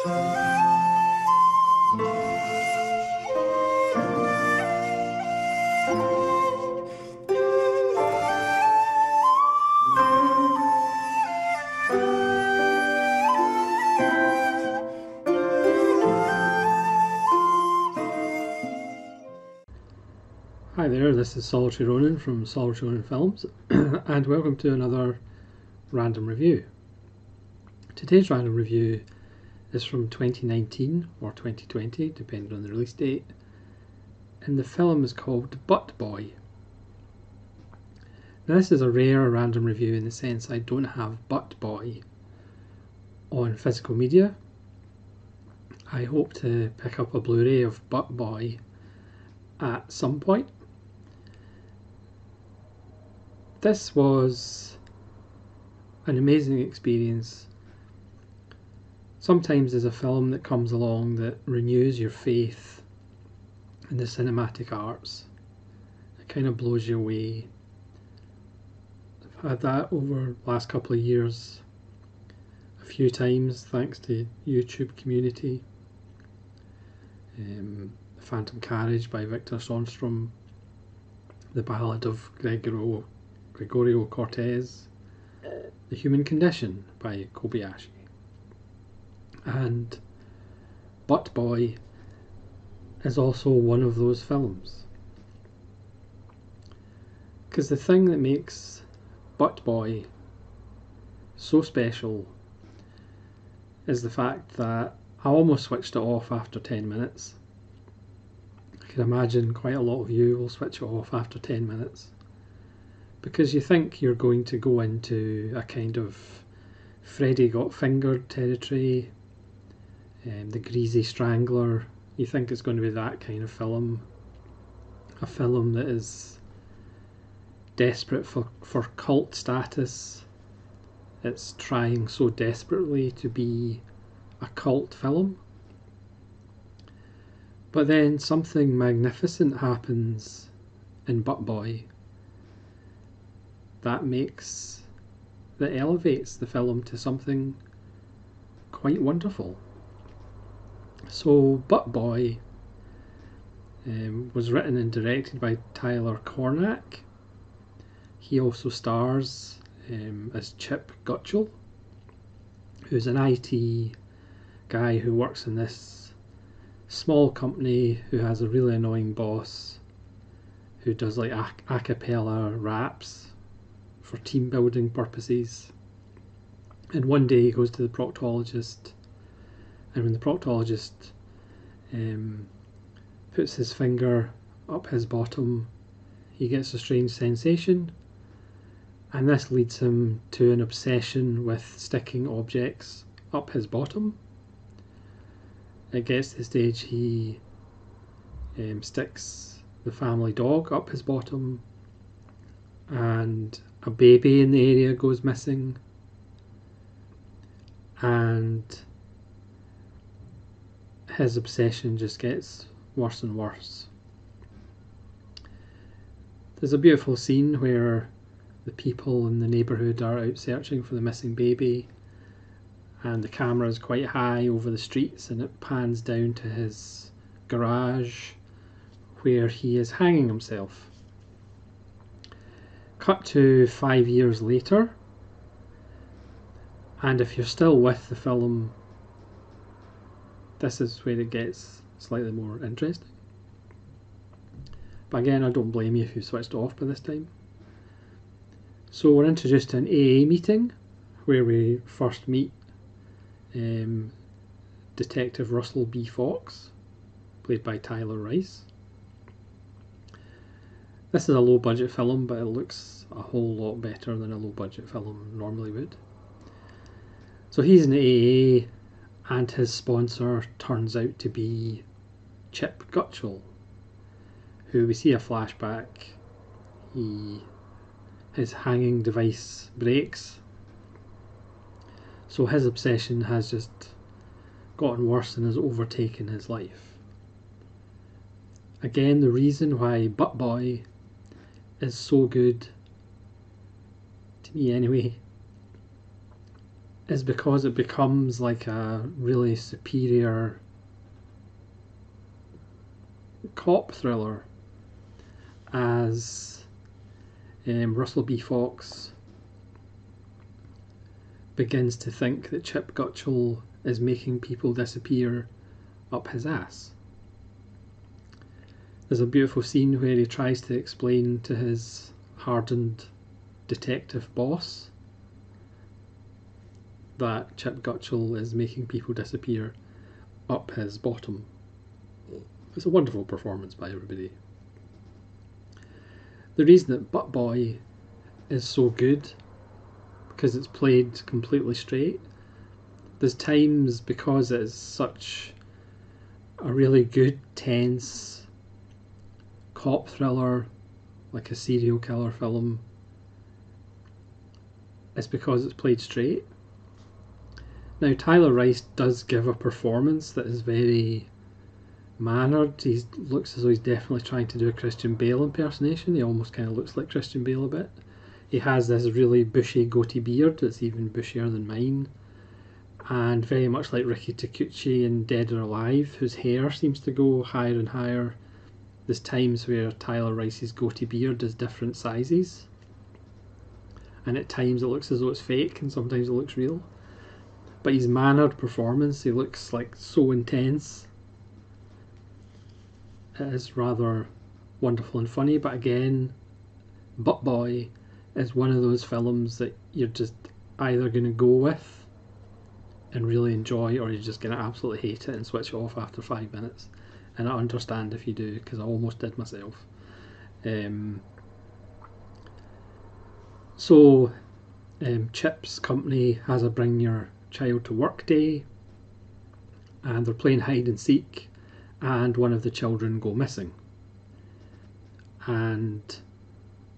Hi there, this is Solitary Ronin from Solitary Ronin Films and welcome to another random review. Today's random review is from 2019 or 2020, depending on the release date, and the film is called Butt Boy. Now this is a rare random review in the sense I don't have Butt Boy on physical media. I hope to pick up a Blu-ray of Butt Boy at some point. This was an amazing experience. Sometimes there's a film that comes along that renews your faith in the cinematic arts. It kind of blows you away. I've had that over the last couple of years a few times thanks to YouTube community. The Phantom Carriage by Victor Sonstrom, The Ballad of Gregorio Cortez, The Human Condition by Kobayashi, and Butt Boy is also one of those films. Because the thing that makes Butt Boy so special is the fact that I almost switched it off after 10 minutes. I can imagine quite a lot of you will switch it off after 10 minutes. Because you think you're going to go into a kind of Freddy Got Fingered territory, The Greasy Strangler. You think it's going to be that kind of film. A film that is desperate for cult status. It's trying so desperately to be a cult film. But then something magnificent happens in Butt Boy that elevates the film to something quite wonderful. So Butt Boy was written and directed by Tyler Cornack. He also stars as Chip Gutchell, who's an IT guy who works in this small company who has a really annoying boss who does like a cappella raps for team building purposes. And one day he goes to the proctologist, and when the proctologist puts his finger up his bottom, he gets a strange sensation, and this leads him to an obsession with sticking objects up his bottom. It gets to the stage he sticks the family dog up his bottom, and a baby in the area goes missing, and his obsession just gets worse and worse. There's a beautiful scene where the people in the neighbourhood are out searching for the missing baby, and the camera is quite high over the streets, and it pans down to his garage where he is hanging himself. Cut to 5 years later, and if you're still with the film, this is where it gets slightly more interesting. But again, I don't blame you if you switched off by this time. So we're introduced to an AA meeting where we first meet Detective Russell B. Fox, played by Tyler Rice. This is a low budget film, but it looks a whole lot better than a low budget film normally would. So he's in AA, and his sponsor turns out to be Chip Gutchell, who we see a flashback. His hanging device breaks, so his obsession has just gotten worse and has overtaken his life. Again, the reason why Butt Boy is so good, to me anyway, is because it becomes like a really superior cop thriller as Russell B. Fox begins to think that Chip Gutchell is making people disappear up his ass. There's a beautiful scene where he tries to explain to his hardened detective boss that Chip Gutchell is making people disappear up his bottom. It's a wonderful performance by everybody. The reason that Butt Boy is so good, because it's played completely straight. There's times, because it is such a really good, tense cop thriller, like a serial killer film, it's because it's played straight. Now, Tyler Rice does give a performance that is very mannered. He looks as though he's definitely trying to do a Christian Bale impersonation. He almost kind of looks like Christian Bale a bit. He has this really bushy goatee beard that's even bushier than mine, and very much like Ricky Takeuchi in Dead or Alive, whose hair seems to go higher and higher. There's times where Tyler Rice's goatee beard is different sizes, and at times it looks as though it's fake and sometimes it looks real. But his mannered performance, he looks like so intense. It is rather wonderful and funny, but again, Butt Boy is one of those films that you're just either going to go with and really enjoy, or you're just going to absolutely hate it and switch it off after 5 minutes. And I understand if you do, because I almost did myself. Chip's company has a Bring Your Child to Work day, and they're playing hide and seek, and one of the children go missing. And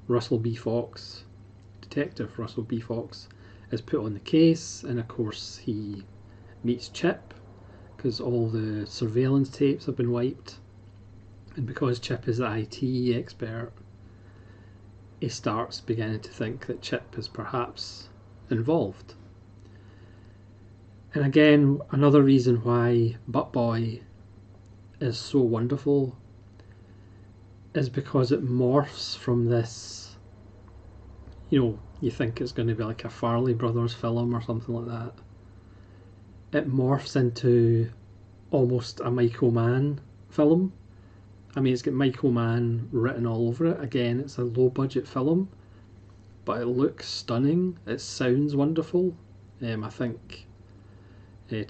Russell B. Fox, Detective Russell B. Fox, is put on the case, and of course he meets Chip, because all the surveillance tapes have been wiped, and because Chip is the IT expert, he starts beginning to think that Chip is perhaps involved. And again, another reason why Butt Boy is so wonderful is because it morphs from this, you think it's going to be like a Farrelly Brothers film or something like that. It morphs into almost a Michael Mann film. I mean, it's got Michael Mann written all over it. Again, it's a low budget film, but it looks stunning. It sounds wonderful. I think the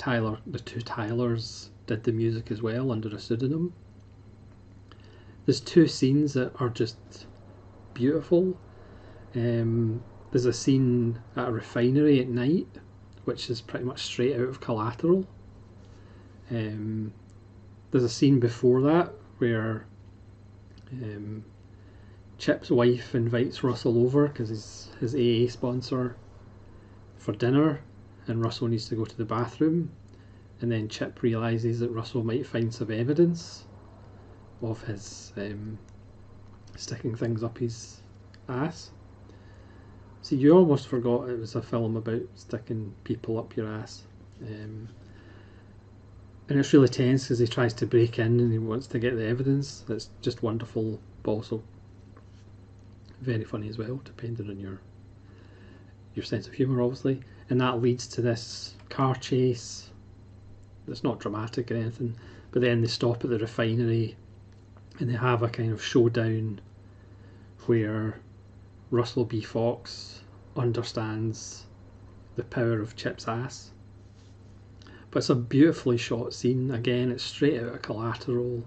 two Tylers did the music as well under a pseudonym. There's two scenes that are just beautiful. There's a scene at a refinery at night, which is pretty much straight out of Collateral. There's a scene before that where Chip's wife invites Russell over because he's his AA sponsor for dinner, and Russell needs to go to the bathroom, and then Chip realises that Russell might find some evidence of his sticking things up his ass. See, you almost forgot it was a film about sticking people up your ass. And it's really tense because he tries to break in and he wants to get the evidence. It's just wonderful, but also very funny as well, depending on your sense of humour, obviously. And that leads to this car chase. It's not dramatic or anything, but then they stop at the refinery and they have a kind of showdown where Russell B. Fox understands the power of Chip's ass. But it's a beautifully shot scene. Again, it's straight out of Collateral.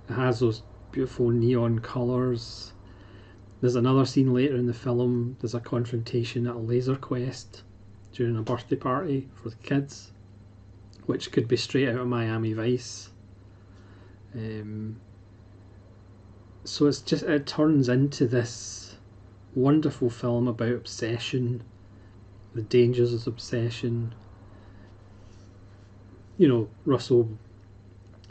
It has those beautiful neon colours. There's another scene later in the film. There's a confrontation at a laser quest during a birthday party for the kids, which could be straight out of Miami Vice. So it turns into this wonderful film about obsession, the dangers of obsession. Russell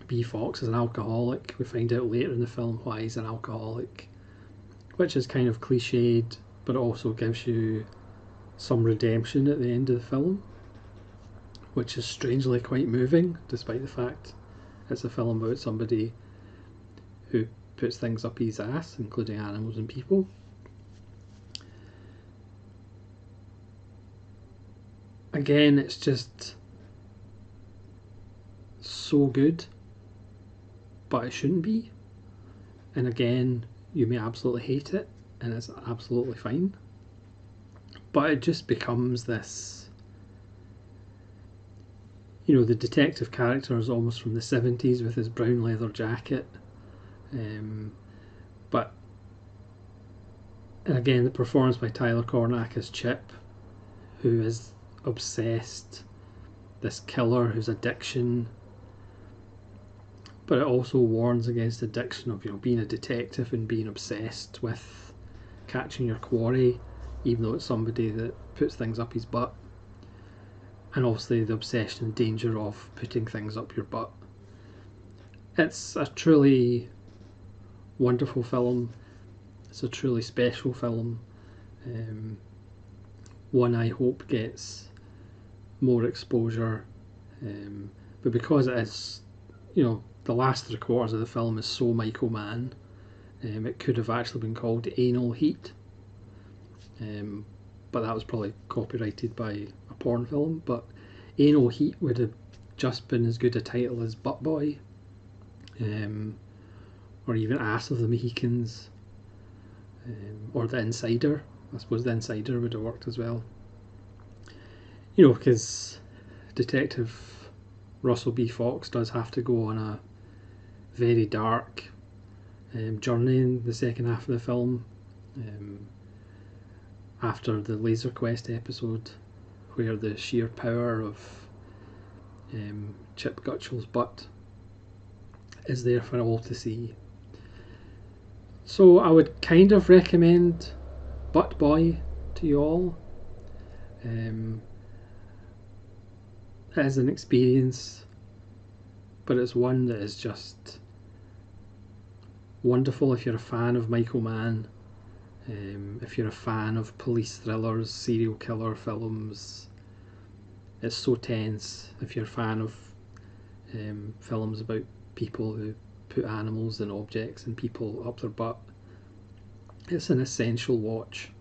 B. Fox is an alcoholic. We find out later in the film why he's an alcoholic, which is kind of cliched, but it also gives you some redemption at the end of the film. which is strangely quite moving, despite the fact it's a film about somebody who puts things up his ass, including animals and people. Again, it's just so good, but it shouldn't be. And again, you may absolutely hate it, and it's absolutely fine. But it just becomes this, you know, the detective character is almost from the 70s with his brown leather jacket. But and again, the performance by Tyler Cornack as Chip, who is obsessed, this killer whose addiction, but it also warns against the addiction of, you know, being a detective and being obsessed with catching your quarry, even though it's somebody that puts things up his butt, and obviously the obsession and danger of putting things up your butt. It's a truly wonderful film. It's a truly special film. One I hope gets more exposure, but because it is, you know, the last 3/4 of the film is so Michael Mann, it could have actually been called Anal Heat, but that was probably copyrighted by a porn film. But Anal Heat would have just been as good a title as Butt Boy, or even Ass of the Mohicans, or The Insider. I suppose The Insider would have worked as well. You know, because Detective Russell B. Fox does have to go on a very dark journey in the second half of the film, after the Laser Quest episode, where the sheer power of Chip Gutchell's butt is there for all to see. So I would kind of recommend Butt Boy to you all. It is an experience, but it's one that is just wonderful if you're a fan of Michael Mann, if you're a fan of police thrillers, serial killer films. It's so tense. If you're a fan of films about people who put animals and objects and people up their butt, it's an essential watch.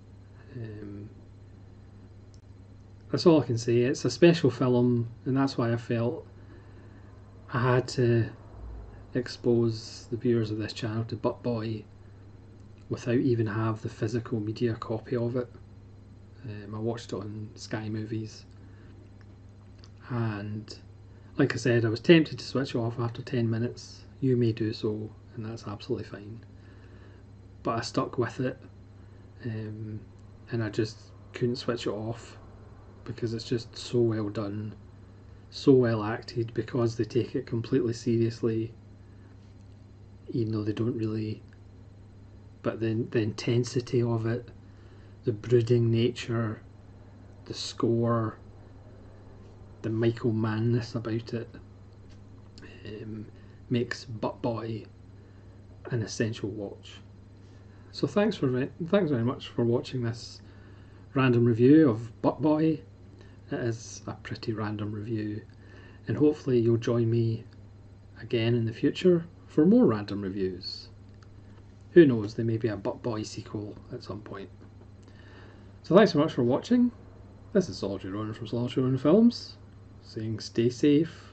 That's all I can say. It's a special film, and that's why I felt I had to expose the viewers of this channel to Butt Boy without even have the physical media copy of it. I watched it on Sky Movies, and like I said, I was tempted to switch off after 10 minutes. You may do so, and that's absolutely fine. But I stuck with it, and I just couldn't switch it off, because it's just so well done, so well acted, because they take it completely seriously, even though they don't really. But then the intensity of it, the brooding nature, the score, the Michael Mann-ness about it, makes Butt Boy an essential watch. So thanks very much for watching this random review of Butt Boy. It is a pretty random review, and hopefully you'll join me again in the future for more random reviews. Who knows, there may be a Butt Boy sequel at some point. So thanks so much for watching. This is Solitary Ronan from Solitary Ronan Films, saying stay safe,